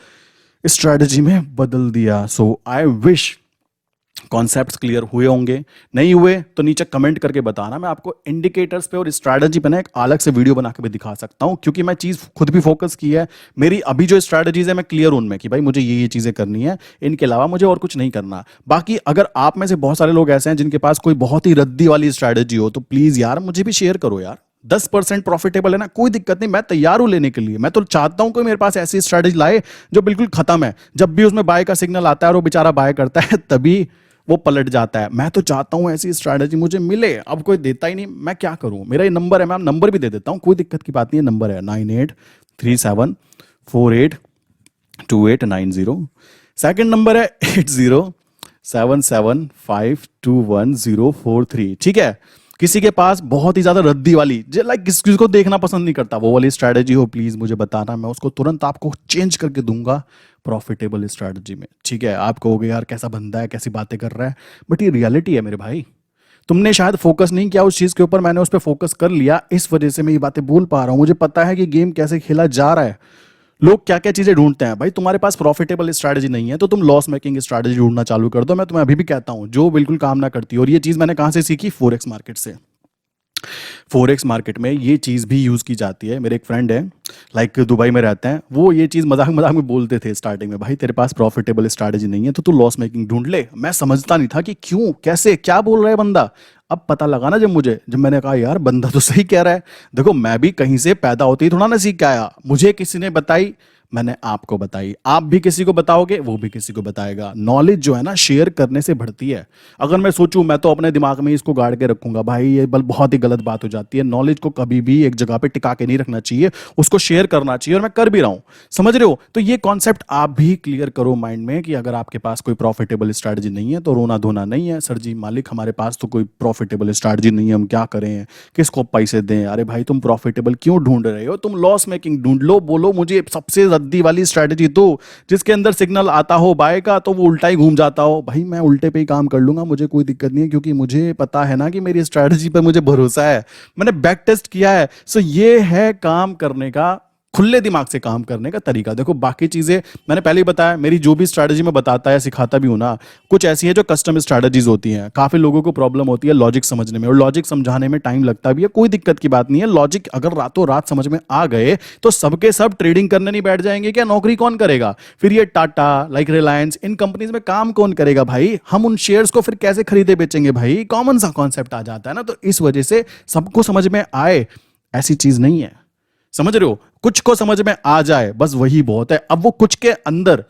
स्ट्रैटेजी में बदल दिया। सो आई विश कॉन्सेप्ट्स क्लियर हुए होंगे। नहीं हुए तो नीचे कमेंट करके बताना, मैं आपको इंडिकेटर्स पे और स्ट्रैटेजी पे ना एक अलग से वीडियो बना के भी दिखा सकता हूं, क्योंकि मैं चीज खुद भी फोकस की है। मेरी अभी जो स्ट्रैटेजीज है मैं क्लियर उनमें कि भाई मुझे ये चीजें करनी है, इनके अलावा मुझे और कुछ नहीं करना। बाकी अगर आप में से बहुत सारे लोग ऐसे हैं जिनके पास कोई बहुत ही रद्दी वाली स्ट्रैटेजी हो, तो प्लीज यार मुझे भी शेयर करो यार। 10% प्रॉफिटेबल है ना, कोई दिक्कत नहीं, मैं तैयार हूं लेने के लिए। मैं तो चाहता हूं कोई मेरे पास ऐसी स्ट्रैटेजी लाए जो बिल्कुल खत्म है, जब भी उसमें बाय का सिग्नल आता है और वो बेचारा बाय करता है तभी वो पलट जाता है। मैं तो चाहता हूं ऐसी स्ट्रैटेजी मुझे मिले, अब कोई देता ही नहीं, मैं क्या करूं। मेरा ये नंबर है, मैं नंबर भी दे देता हूं, कोई दिक्कत की बात नहीं है। नंबर है 9837482890। सेकंड नंबर है 8077521043। ठीक है, किसी के पास बहुत ही ज्यादा रद्दी वाली किसी को देखना पसंद नहीं करता वो वाली स्ट्रैटेजी हो, प्लीज मुझे बताना, मैं उसको तुरंत आपको चेंज करके दूंगा प्रॉफिटेबल स्ट्रैटेजी में। ठीक है, आप कहोगे यार कैसा बंदा है, कैसी बातें कर रहा है, बट ये रियलिटी है मेरे भाई। तुमने शायद फोकस नहीं किया उस चीज के ऊपर, मैंने उस पर फोकस कर लिया, इस वजह से मैं ये बातें बोल पा रहा हूं। मुझे पता है कि गेम कैसे खेला जा रहा है, लोग क्या क्या चीजें ढूंढते हैं। भाई तुम्हारे पास प्रॉफिटेबल स्ट्रैटेजी नहीं है तो तुम लॉस मेकिंग स्ट्रैटेजी ढूंढना चालू कर दो। मैं तुम्हें अभी भी कहता हूं जो बिल्कुल काम ना करती। और ये चीज मैंने कहां से सीखी, फोरेक्स मार्केट से। फोरेक्स मार्केट में ये चीज़ भी यूज़ की जाती है। मेरे एक फ्रेंड है दुबई में रहते हैं, वो ये चीज़ मजाक मजाक में बोलते थे स्टार्टिंग में, भाई तेरे पास प्रॉफिटेबल स्ट्रैटेजी नहीं है तो तू लॉस मेकिंग ढूंढ ले। मैं समझता नहीं था कि क्यों, कैसे, क्या बोल रहा है बंदा। अब पता लगा ना जब मैंने कहा यार बंदा तो सही कह रहा है। देखो मैं भी कहीं से पैदा होते ही थोड़ा ना सीख के आया, मुझे किसी ने बताई, मैंने आपको बताई, आप भी किसी को बताओगे वो भी किसी को बताएगा। नॉलेज जो है ना शेयर करने से बढ़ती है। अगर मैं सोचूं मैं तो अपने दिमाग में इसको गाड़ के रखूंगा, भाई ये बहुत ही गलत बात हो जाती है। नॉलेज को कभी भी एक जगह पे टिका के नहीं रखना चाहिए, उसको शेयर करना चाहिए, और मैं कर भी रहा हूं। समझ रहे हो, तो ये कॉन्सेप्ट आप भी क्लियर करो माइंड में कि अगर आपके पास कोई प्रॉफिटेबल स्ट्रैटेजी नहीं है तो रोना धोना नहीं है, सर जी मालिक हमारे पास तो कोई प्रॉफिटेबल स्ट्रैटेजी नहीं है, हम क्या करें, किसको पैसे दें। अरे भाई तुम प्रॉफिटेबल क्यों ढूंढ रहे हो, तुम लॉस मेकिंग ढूंढ लो। बोलो मुझे सबसे रद्दी वाली स्ट्रैटेजी दो जिसके अंदर सिग्नल आता हो बाय का तो वो उल्टा ही घूम जाता हो। भाई मैं उल्टे पे ही काम कर लूंगा, मुझे कोई दिक्कत नहीं है, क्योंकि मुझे पता है ना कि मेरी स्ट्रैटेजी पर मुझे भरोसा है, मैंने बैक टेस्ट किया है। सो ये है काम करने का, खुले दिमाग से काम करने का तरीका। देखो बाकी चीजें मैंने पहले ही बताया, मेरी जो भी स्ट्रैटेजी मैं बताता है सिखाता भी हूं ना, कुछ ऐसी है जो कस्टम स्ट्रैटेजीज होती हैं। काफी लोगों को प्रॉब्लम होती है लॉजिक समझने में, और लॉजिक समझाने में टाइम लगता भी है, कोई दिक्कत की बात नहीं है। लॉजिक अगर रातों रात समझ में आ गए तो सबके सब ट्रेडिंग करने नहीं बैठ जाएंगे क्या, नौकरी कौन करेगा फिर, ये टाटा रिलायंस इन कंपनीज में काम कौन करेगा भाई, हम उन शेयर्स को फिर कैसे खरीदे बेचेंगे भाई। कॉमन सा कॉन्सेप्ट आ जाता है ना, तो इस वजह से सबको समझ में आए ऐसी चीज नहीं है। समझ रहे हो, कुछ को समझ में आ जाए बस वही बहुत है। अब वो कुछ के अंदर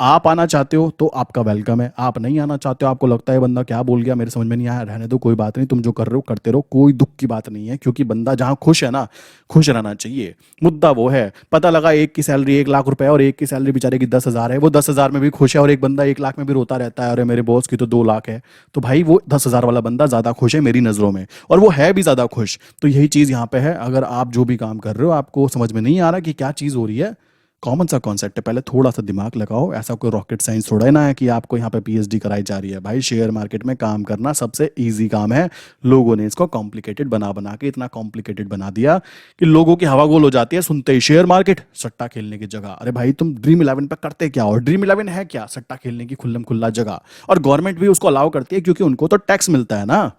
आप आना चाहते हो तो आपका वेलकम है, आप नहीं आना चाहते हो, आपको लगता है बंदा क्या बोल गया, मेरे समझ में नहीं आया, रहने दो कोई बात नहीं, तुम जो कर रहे हो करते रहो, कोई दुख की बात नहीं है। क्योंकि बंदा जहां खुश है ना, खुश रहना चाहिए। मुद्दा वो है, पता लगा एक की सैलरी 1 लाख रुपए और एक की सैलरी बेचारे की 10,000 है, वो 10,000 में भी खुश है, और एक बंदा 1 लाख में भी रोता रहता है, अरे मेरे बॉस की तो 2 लाख है। तो भाई वो 10,000 वाला बंदा ज्यादा खुश है मेरी नजरों में, और वो है भी ज्यादा खुश। तो यही चीज यहाँ पे है, अगर आप जो भी काम कर रहे हो आपको समझ में नहीं आ रहा कि क्या चीज हो रही है, कॉमन सा कॉन्सेप्ट है, पहले थोड़ा सा दिमाग लगाओ। ऐसा कोई रॉकेट साइंस थोड़ा है ना है कि आपको यहाँ पे पीएचडी कराई जा रही है। भाई शेयर मार्केट में काम करना सबसे इजी काम है, लोगों ने इसको कॉम्प्लिकेटेड बना बना के इतना कॉम्प्लिकेटेड बना दिया कि लोगों की हवा गोल हो जाती है सुनते ही शेयर मार्केट सट्टा खेलने की जगह। अरे भाई तुम ड्रीम इलेवन पे करते क्या हो, ड्रीम इलेवन है क्या, सट्टा खेलने की खुल्लम खुल्ला जगह। और गवर्नमेंट भी उसको अलाउ करती है क्योंकि उनको तो टैक्स मिलता है ना।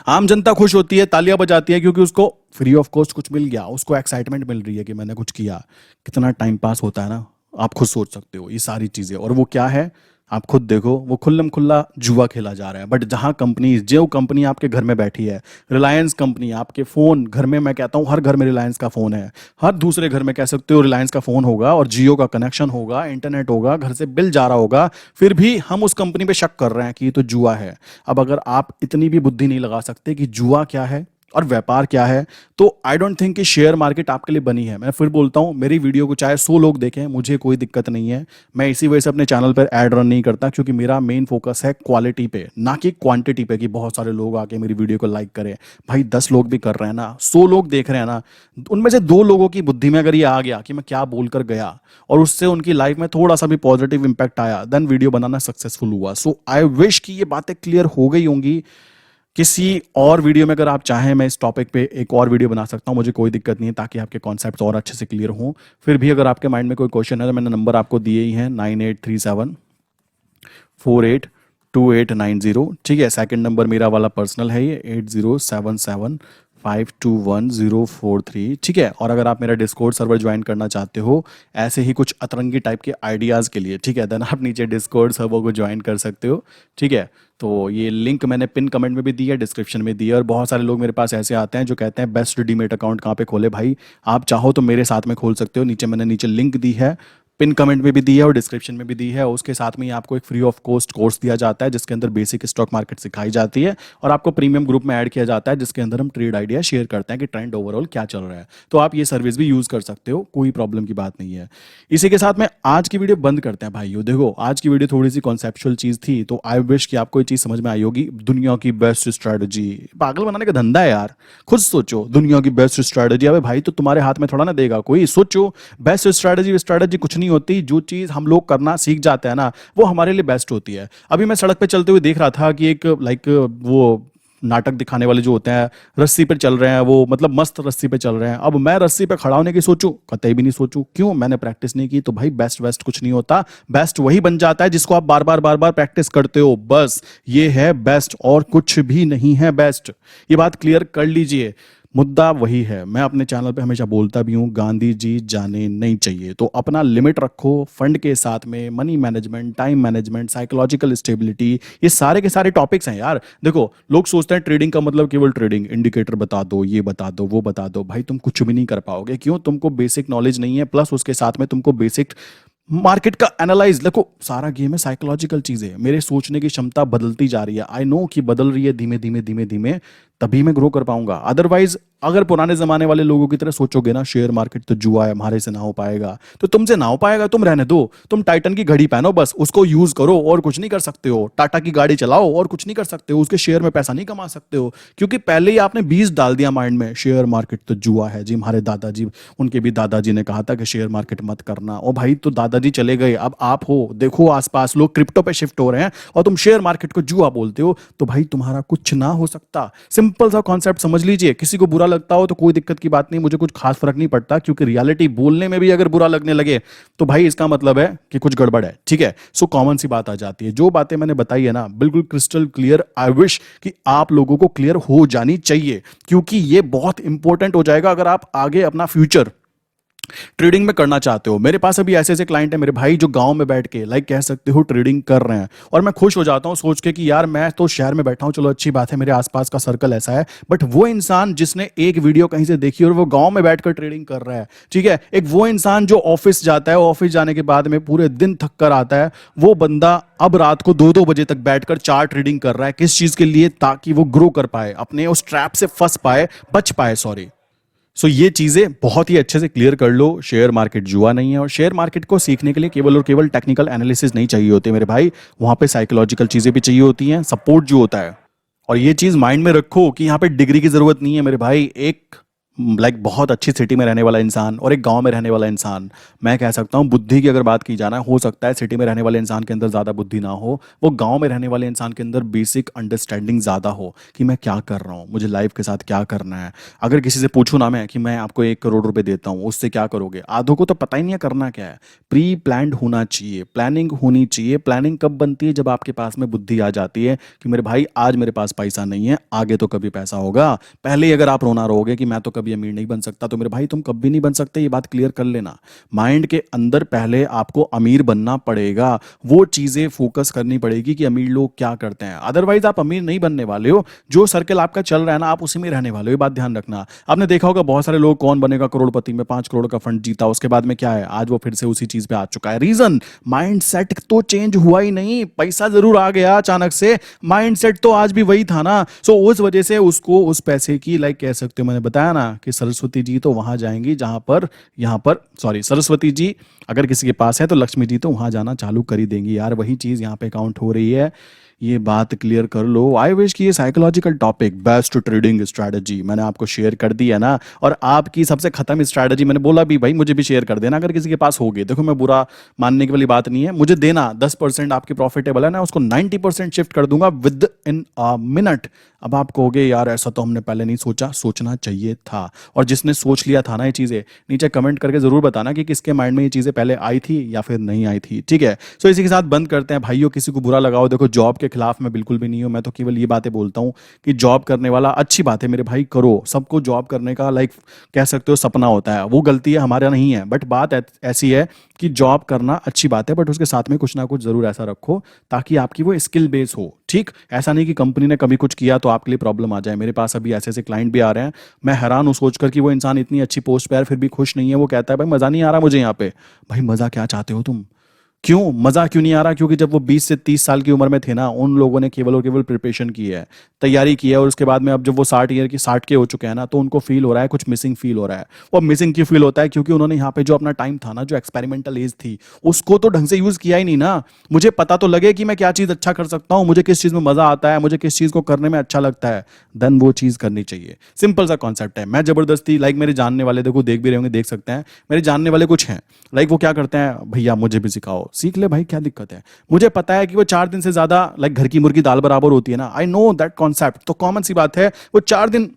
आम जनता खुश होती है, तालियां बजाती है क्योंकि उसको फ्री ऑफ कॉस्ट कुछ मिल गया, उसको एक्साइटमेंट मिल रही है कि मैंने कुछ किया। कितना टाइम पास होता है ना, आप खुद सोच सकते हो ये सारी चीजें। और वो क्या है, आप खुद देखो, वो खुल्लम खुल्ला जुआ खेला जा रहा है। बट जहां कंपनी, जो कंपनी आपके घर में बैठी है, रिलायंस कंपनी, आपके फोन घर में, मैं कहता हूं हर घर में रिलायंस का फोन है, हर दूसरे घर में कह सकते हो रिलायंस का फोन होगा, और जियो का कनेक्शन होगा, इंटरनेट होगा, घर से बिल जा रहा होगा, फिर भी हम उस कंपनी पे शक कर रहे हैं कि ये तो जुआ है। अब अगर आप इतनी भी बुद्धि नहीं लगा सकते कि जुआ क्या है और व्यापार क्या है, तो आई डोंट थिंक कि शेयर मार्केट आपके लिए बनी है। मैं फिर बोलता हूं, मेरी वीडियो को चाहे 100 लोग देखें, मुझे कोई दिक्कत नहीं है। मैं इसी वजह से अपने चैनल पर ऐड रन नहीं करता, क्योंकि मेरा मेन फोकस है क्वालिटी पे, ना कि क्वांटिटी पे, कि बहुत सारे लोग आके मेरी वीडियो को लाइक करें। भाई 10 लोग भी कर रहे हैं ना, 100 लोग देख रहे हैं ना, उनमें से 2 लोगों की बुद्धि में अगर ये आ गया कि मैं क्या बोलकर गया और उससे उनकी लाइफ में थोड़ा सा भी पॉजिटिव इंपैक्ट आया, देन वीडियो बनाना सक्सेसफुल हुआ। सो आई विश कि ये बातें क्लियर हो गई होंगी। किसी और वीडियो में अगर आप चाहें, मैं इस टॉपिक पे एक और वीडियो बना सकता हूं, मुझे कोई दिक्कत नहीं है, ताकि आपके कॉन्सेप्ट्स और अच्छे से क्लियर हों। फिर भी अगर आपके माइंड में कोई क्वेश्चन है तो मैंने नंबर आपको दिए ही हैं, 9837482890। ठीक है, सेकंड नंबर मेरा वाला पर्सनल है, ये 8077521043। ठीक है, और अगर आप मेरा डिस्कॉर्ड सर्वर ज्वाइन करना चाहते हो ऐसे ही कुछ अतरंगी टाइप के आइडियाज़ के लिए, ठीक है, देन आप नीचे डिस्कॉर्ड सर्वर को ज्वाइन कर सकते हो। ठीक है, तो ये लिंक मैंने पिन कमेंट में भी दी है, डिस्क्रिप्शन में दी है। और बहुत सारे लोग मेरे पास ऐसे आते हैं जो कहते हैं बेस्ट डीमेट अकाउंट कहाँ पे खोले। भाई आप चाहो तो मेरे साथ में खोल सकते हो, मैंने नीचे लिंक दी है, पिन कमेंट में भी दी है और डिस्क्रिप्शन में भी दी है। उसके साथ में ही आपको एक फ्री ऑफ कॉस्ट कोर्स दिया जाता है, जिसके अंदर बेसिक स्टॉक मार्केट सिखाई जाती है, और आपको प्रीमियम ग्रुप में ऐड किया जाता है, जिसके अंदर हम ट्रेड आइडिया शेयर करते हैं कि ट्रेंड ओवरऑल क्या चल रहा है। तो आप ये सर्विस भी यूज कर सकते हो, कोई प्रॉब्लम की बात नहीं है। इसी के साथ में आज की वीडियो बंद करते हैं भाइयों। देखो आज की वीडियो थोड़ी सी कॉन्सेप्चुअल चीज थी, तो आई विश कि आपको ये चीज समझ में आई होगी। दुनिया की बेस्ट स्ट्रेटजी, पागल बनाने का धंधा है यार। खुद सोचो, दुनिया की बेस्ट स्ट्रेटजी, अबे भाई तो तुम्हारे हाथ में थोड़ा ना देगा कोई। सोचो, बेस्ट स्ट्रेटजी कुछ नहीं होती, जो चीज हम लोग करना सीख जाते हैं ना, वो हमारे लिए बेस्ट होती है। अभी मैं सड़क पे चलते हुए देख रहा था कि एक वो नाटक दिखाने वाले जो होते हैं, रस्सी पे चल रहे हैं, वो मतलब मस्त रस्सी पे चल रहे हैं। अब मैं रस्सी पे खड़ा होने की सोचूं? कतई भी नहीं सोचूं। क्यों? मैंने प्रैक्टिस नहीं की। तो भाई बेस्ट वेस्ट कुछ नहीं होता, बेस्ट वही बन जाता है जिसको आप बार बार प्रैक्टिस करते हो। बस ये है बेस्ट, और कुछ भी नहीं है बेस्ट। ये बात क्लियर कर लीजिए, मुद्दा वही है। मैं अपने चैनल पे हमेशा बोलता भी हूँ, गांधी जी जाने नहीं चाहिए। तो अपना लिमिट रखो, फंड के साथ में money management, time management, psychological stability, ये सारे के सारे टॉपिक्स हैं यार। देखो लोग सोचते हैं ट्रेडिंग का मतलब केवल ट्रेडिंग, इंडिकेटर बता दो, ये बता दो, वो बता दो। भाई तुम कुछ भी नहीं कर पाओगे। क्यों? तुमको बेसिक नॉलेज नहीं है, प्लस उसके साथ में तुमको बेसिक मार्केट का एनालाइज। देखो सारा गेम है साइकोलॉजिकल चीजें। मेरे सोचने की क्षमता बदलती जा रही है, आई नो कि बदल रही है, धीमे धीमे धीमे धीमे, तभी मैं ग्रो कर पाऊंगा। अदरवाइज अगर पुराने जमाने वाले लोगों की तरह सोचोगे ना, शेयर मार्केट तो जुआ है, हमारे से ना हो पाएगा, तो तुमसे ना हो पाएगा। तुम रहने दो, तुम टाइटन की घड़ी पहनो, बस उसको यूज करो, और कुछ नहीं कर सकते हो। टाटा की गाड़ी चलाओ, और कुछ नहीं कर सकते हो। उसके शेयर में पैसा नहीं कमा सकते हो, क्योंकि पहले ही आपने बीज डाल दिया माइंड में, शेयर मार्केट तो जुआ है जी। हमारे दादाजी, उनके भी दादाजी ने कहा था कि शेयर मार्केट मत करना। ओ भाई, तो दादाजी चले गए, अब आप हो। देखो आसपास लोग क्रिप्टो पे शिफ्ट हो रहे हैं, और तुम शेयर मार्केट को जुआ बोलते हो। तो भाई तुम्हारा कुछ ना हो सकता। सिंपल सा कॉन्सेप्ट समझ लीजिए। किसी को बुरा लगता हो तो कोई दिक्कत की बात नहीं, मुझे कुछ खास फर्क नहीं पड़ता, क्योंकि रियलिटी बोलने में भी अगर बुरा लगने लगे तो भाई इसका मतलब है कि कुछ गड़बड़ है। ठीक है, सो कॉमन सी बात आ जाती है। जो बातें मैंने बताई है ना, बिल्कुल क्रिस्टल क्लियर। आई विश कि आप लोगों को क्लियर हो जानी चाहिए, क्योंकि ये बहुत इंपॉर्टेंट हो जाएगा अगर आप आगे अपना फ्यूचर ट्रेडिंग में करना चाहते हो। मेरे पास अभी ऐसे ऐसे क्लाइंट है मेरे भाई, जो गांव में बैठ के कह सकते हो ट्रेडिंग कर रहे हैं, और मैं खुश हो जाता हूं सोच के कि यार मैं तो शहर में बैठा हूं, चलो अच्छी बात है, मेरे आसपास का सर्कल ऐसा है। बट वो इंसान जिसने एक वीडियो कहीं से देखी और वो गांव में बैठकर ट्रेडिंग कर रहा है, ठीक है, एक वो इंसान जो ऑफिस जाता है, ऑफिस जाने के बाद में पूरे दिन थक कर आता है, वो बंदा अब रात को 2-2 बजे तक बैठकर चार्ट ट्रेडिंग कर रहा है। किस चीज के लिए? ताकि वो ग्रो कर पाए, अपने उस ट्रैप से फंस पाए, बच पाए, सॉरी। सो ये चीजें बहुत ही अच्छे से क्लियर कर लो। शेयर मार्केट जुआ नहीं है, और शेयर मार्केट को सीखने के लिए केवल और केवल टेक्निकल एनालिसिस नहीं चाहिए होते मेरे भाई, वहां पे साइकोलॉजिकल चीजें भी चाहिए होती हैं, सपोर्ट जो होता है। और ये चीज माइंड में रखो कि यहाँ पे डिग्री की जरूरत नहीं है मेरे भाई। एक लाइक बहुत अच्छी सिटी में रहने वाला इंसान और एक गांव में रहने वाला इंसान, मैं कह सकता हूँ बुद्धि की अगर बात की जाना, हो सकता है सिटी में रहने वाले इंसान के अंदर ज़्यादा बुद्धि ना हो, वो गांव में रहने वाले इंसान के अंदर बेसिक अंडरस्टैंडिंग ज़्यादा हो कि मैं क्या कर रहा हूँ, मुझे लाइफ के साथ क्या करना है। अगर किसी से पूछूँ ना मैं कि मैं आपको 1 करोड़ रुपए देता हूँ, उससे क्या करोगे, आधों को तो पता ही नहीं है करना क्या है। प्री प्लान्ड होना चाहिए, प्लानिंग होनी चाहिए। प्लानिंग कब बनती है, जब आपके पास में बुद्धि आ जाती है कि मेरे भाई आज मेरे पास पैसा नहीं है, आगे तो कभी पैसा होगा। पहले ही अगर आप रोना रहोगे कि मैं तो कभी अमीर नहीं बन सकता, तो मेरे भाई तुम कभी नहीं बन सकते, ये बात क्लियर कर लेना। माइंड के अंदर पहले आपको अमीर बनना पड़ेगा, वो चीजें फोकस करनी पड़ेगी कि अमीर लोग क्या करते हैं, अदरवाइज आप अमीर नहीं बनने वाले हो। जो सर्कल आपका चल रहा है ना, आप उसी में रहने वाले हो, ये बात ध्यान रखना। आपने देखा होगा बहुत सारे लोग, कौन बनेगा करोड़पति में 5 करोड़ का फंड जीता, उसके बाद में क्या है, आज वो फिर से उसी चीज पे आ चुका है। रीजन, माइंड सेट तो चेंज हुआ ही नहीं, पैसा जरूर आ गया अचानक से, माइंड सेट तो आज भी वही था ना। सो उस वजह से उसको उस पैसे की, लाइक कह सकते हो, मैंने बताया ना कि सरस्वती जी तो वहां जाएंगी जहां पर, यहाँ पर सॉरी, सरस्वती जी अगर किसी के पास है तो लक्ष्मी जी तो वहां जाना चालू कर ही देंगी यार, वही चीज यहाँ पे काउंट हो रही है। ये बात क्लियर कर लो। आई विश कि ये psychological topic, best trading strategy, मैंने आपको शेयर कर दी है ना। और आपकी सबसे खत्म स्ट्रैटेजी मैंने बोला भी, भाई मुझे भी शेयर कर देना अगर किसी के पास होगी। देखो मैं बुरा मानने की वाली बात नहीं है, मुझे देना 10% आपकी प्रॉफिटेबल है ना, उसको 90% शिफ्ट कर दूंगा विद इन अ मिनट। अब आप कहोगे यार ऐसा तो हमने पहले नहीं सोचा, सोचना चाहिए था। और जिसने सोच लिया था ना ये चीज़ें, नीचे कमेंट करके जरूर बताना कि किसके माइंड में ये चीज़ें पहले आई थी या फिर नहीं आई थी, ठीक है। सो इसी के साथ बंद करते हैं भाइयों, किसी को बुरा लगाओ, देखो जॉब के खिलाफ मैं बिल्कुल भी नहीं हूँ, मैं तो केवल ये बातें बोलता हूँ कि जॉब करने वाला अच्छी बात है मेरे भाई, करो, सबको जॉब करने का लाइक कह सकते हो सपना होता है, वो गलती है हमारा नहीं है। बट बात ऐसी है कि जॉब करना अच्छी बात है, बट उसके साथ में कुछ ना कुछ जरूर ऐसा रखो ताकि आपकी वो स्किल बेस हो, ठीक। ऐसा नहीं कि कंपनी ने कभी कुछ किया तो आपके लिए प्रॉब्लम आ जाए। मेरे पास अभी ऐसे ऐसे क्लाइंट भी आ रहे हैं, मैं हैरान हूँ सोचकर कि वो इंसान इतनी अच्छी पोस्ट पे है फिर भी खुश नहीं है। वो कहता है भाई मजा नहीं आ रहा मुझे यहाँ पे। भाई मजा क्या चाहते हो तुम, क्यों मजा क्यों नहीं आ रहा? क्योंकि जब वो 20 से 30 साल की उम्र में थे ना, उन लोगों ने केवल और केवल प्रिपरेशन की है, तैयारी की है, और उसके बाद में अब जब वो 60 के हो चुके हैं ना, तो उनको फील हो रहा है कुछ मिसिंग फील हो रहा है। वो मिसिंग क्यों फील होता है? क्योंकि उन्होंने यहाँ पे जो अपना टाइम था ना, जो एक्सपेरिमेंटल एज थी, उसको तो ढंग से यूज किया ही नहीं ना। मुझे पता तो लगे कि मैं क्या चीज अच्छा कर सकता हूँ, मुझे किस चीज में मजा आता है, मुझे किस चीज को करने में अच्छा लगता है, देन वो चीज करनी चाहिए। सिंपल सा कॉन्सेप्ट है। मैं जबरदस्ती, लाइक मेरे जानने वाले, देखो देख भी रहे होंगे, देख सकते हैं, मेरे जानने वाले कुछ हैं, लाइक वो क्या करते हैं, भैया मुझे भी सिखाओ, सीख ले भाई, क्या दिक्कत है। मुझे पता है कि वो 4 दिन से ज्यादा, लाइक घर की मुर्गी दाल बराबर होती है ना, आई नो दैट कॉन्सेप्ट, तो कॉमन सी बात है। वो 4 दिन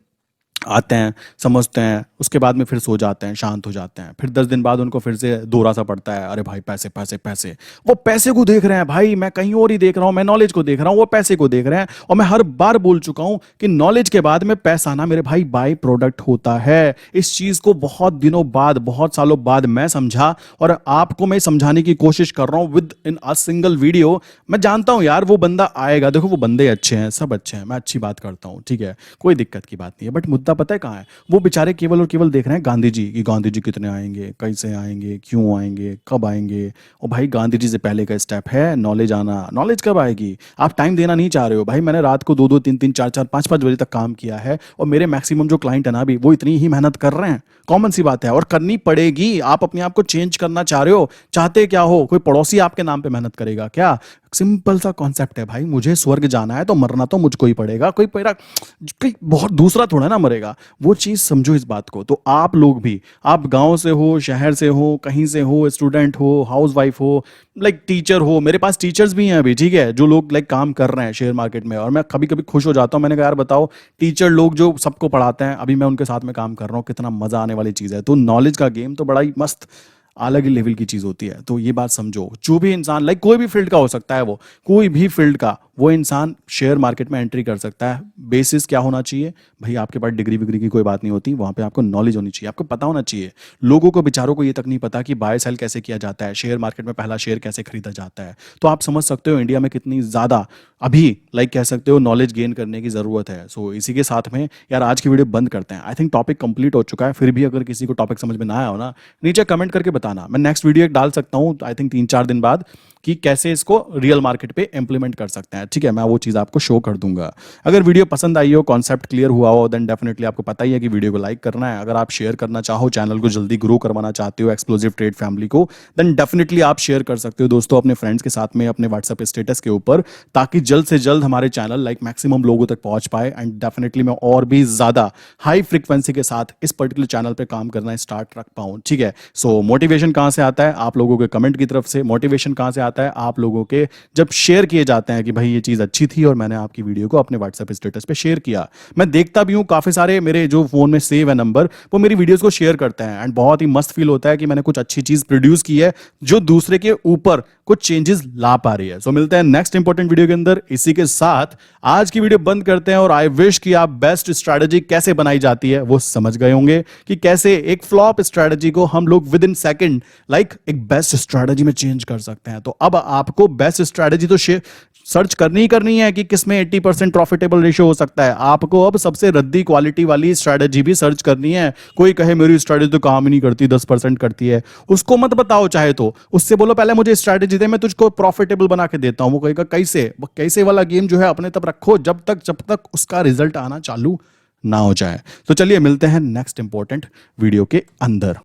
आते हैं, समझते हैं, उसके बाद में फिर सो जाते हैं, शांत हो जाते हैं, फिर 10 दिन बाद उनको फिर से दोहरा सा पड़ता है, अरे भाई पैसे पैसे पैसे। वो पैसे को देख रहे हैं भाई, मैं कहीं और ही देख रहा हूं, मैं नॉलेज को देख रहा हूं, वो पैसे को देख रहे हैं। और मैं हर बार बोल चुका हूं कि नॉलेज के बाद में पैसा ना मेरे भाई बाई प्रोडक्ट होता है। इस चीज को बहुत दिनों बाद, बहुत सालों बाद मैं समझा, और आपको मैं समझाने की कोशिश कर रहा हूं with in a single video. मैं जानता हूं यार वो बंदा आएगा, देखो वो बंदे अच्छे हैं, सब अच्छे हैं, मैं अच्छी बात करता हूं, ठीक है, कोई दिक्कत की बात नहीं है। बट मुद्दा पता है कहाँ है? वो बेचारे केवल और केवल देख रहे हैं गांधी जी, कि गांधी जी कितने आएंगे, कैसे आएंगे, क्यों आएंगे, कब आएंगे। और भाई गांधी जी से पहले का स्टेप है नॉलेज आना। नॉलेज कब आएगी? आप टाइम देना नहीं चाह रहे हो भाई। मैंने रात को 2-2, 3-3, 4-4, 5-5 बजे तक काम किया है, और मेरे मैक्सिमम जो क्लाइंट है ना अभी, वो इतनी ही मेहनत कर रहे हैं। कॉमन सी बात है, और करनी पड़ेगी। आप अपने आप को चेंज करना चाह रहे हो, चाहते क्या हो? कोई पड़ोसी आपके नाम पे मेहनत करेगा क्या? सिंपल सा कॉन्सेप्ट है भाई, मुझे स्वर्ग जाना है तो मरना तो मुझको ही पड़ेगा, कोई मेरा कोई बहुत दूसरा थोड़ा ना मरेगा। वो चीज समझो इस बात को। तो आप लोग भी, आप गांव से हो, शहर से हो, कहीं से हो, स्टूडेंट हो, हाउस वाइफ हो, लाइक टीचर हो, मेरे पास टीचर्स भी हैं अभी, ठीक है, जो लोग लाइक काम कर रहे हैं शेयर मार्केट में, और मैं कभी कभी खुश हो जाता हूँ। मैंने कहा यार बताओ, टीचर लोग जो सबको पढ़ाते हैं, अभी मैं उनके साथ में काम कर रहा हूँ, कितना मजा आने वाली चीज है। तो नॉलेज का गेम तो बड़ा ही मस्त अलग ही लेवल की चीज होती है। तो ये बात समझो, जो भी इंसान, लाइक कोई भी फील्ड का हो सकता है, वो कोई भी फील्ड का वो इंसान शेयर मार्केट में एंट्री कर सकता है। बेसिस क्या होना चाहिए भाई? आपके पास डिग्री विग्री की कोई बात नहीं होती, वहां पे आपको नॉलेज होनी चाहिए, आपको पता होना चाहिए। लोगों को, बेचारों को ये तक नहीं पता कि बाय सेल कैसे किया जाता है, शेयर मार्केट में पहला शेयर कैसे खरीदा जाता है। तो आप समझ सकते हो इंडिया में कितनी ज्यादा अभी, लाइक कह सकते हो, नॉलेज गेन करने की जरूरत है। सो इसी के साथ में यार आज की वीडियो बंद करते हैं। आई थिंक टॉपिक कंप्लीट हो चुका है। फिर भी अगर किसी को टॉपिक समझ में ना आया हो ना, नीचे कमेंट करके बताना, मैं नेक्स्ट वीडियो एक डाल सकता हूँ आई थिंक 3-4 दिन बाद, कि कैसे इसको रियल मार्केट पे इंप्लीमेंट कर सकते हैं। हैं, ठीक है, मैं वो चीज़ आपको शो कर दूंगा। अगर वीडियो पसंद आई हो, कॉन्सेप्ट क्लियर हुआ हो, देन डेफिनेटली आपको पता ही है कि वीडियो को लाइक करना है। अगर आप शेयर करना चाहो, चैनल को जल्दी ग्रो करवाना चाहते हो एक्सप्लोसिव ट्रेड फैमिली को, देन डेफिनेटली आप शेयर कर सकते हो दोस्तों अपने फ्रेंड्स के साथ में, अपने व्हाट्सएप स्टेटस के ऊपर, ताकि जल्द से जल्द हमारे चैनल लाइक मैक्सिमम लोगों तक पहुंच पाए। एंड डेफिनेटली मैं और भी ज्यादा हाई फ्रीक्वेंसी के साथ इस पर्टिकुलर चैनल पे काम करना स्टार्ट रख पाऊं, ठीक है। सो मोटिवेशन कहां से आता है? आप लोगों के कमेंट की तरफ से। मोटिवेशन कहां से आता है? आप लोगों के जब शेयर किए जाते हैं कि भाई ये चीज अच्छी थी और मैंने आपकी वीडियो को अपने व्हाट्सएप स्टेटस पे शेयर किया। मैं देखता भी हूं काफी सारे मेरे जो फोन में सेव है नंबर, वो मेरी वीडियोस को शेयर करते हैं एंड बहुत ही मस्त फील होता है कि मैंने कुछ अच्छी चीज प्रोड्यूस की है जो दूसरे के ऊपर कुछ चेंजेस ला पा रही है। सो मिलते हैं नेक्स्ट इंपॉर्टेंट वीडियो के अंदर। इसी के साथ आज की वीडियो बंद करते हैं और आई विश कि आप बेस्ट स्ट्रैटेजी कैसे बनाई जाती है वो समझ गए होंगे, कि कैसे एक फ्लॉप स्ट्रैटेजी को हम लोग विद इन सेकंड लाइक एक बेस्ट स्ट्रैटेजी में चेंज कर सकते हैं। तो अब आपको बेस्ट स्ट्रैटेजी तो सर्च करनी ही करनी है कि किसमें 80% प्रॉफिटेबल रेशियो हो सकता है। आपको अब सबसे रद्दी क्वालिटी वाली स्ट्रैटेजी भी सर्च करनी है। कोई कहे मेरी स्ट्रैटेजी तो काम ही नहीं करती, 10% करती है, उसको मत बताओ, चाहे तो उससे बोलो पहले मुझे स्ट्रैटेजी दे, मैं तुझको प्रॉफिटेबल बना के देता हूं। वो कहेगा कैसे? वो कैसे वाला गेम जो है अपने तब रखो जब तक उसका रिजल्ट आना चालू ना हो जाए। तो चलिए मिलते हैं नेक्स्ट इंपॉर्टेंट वीडियो के अंदर।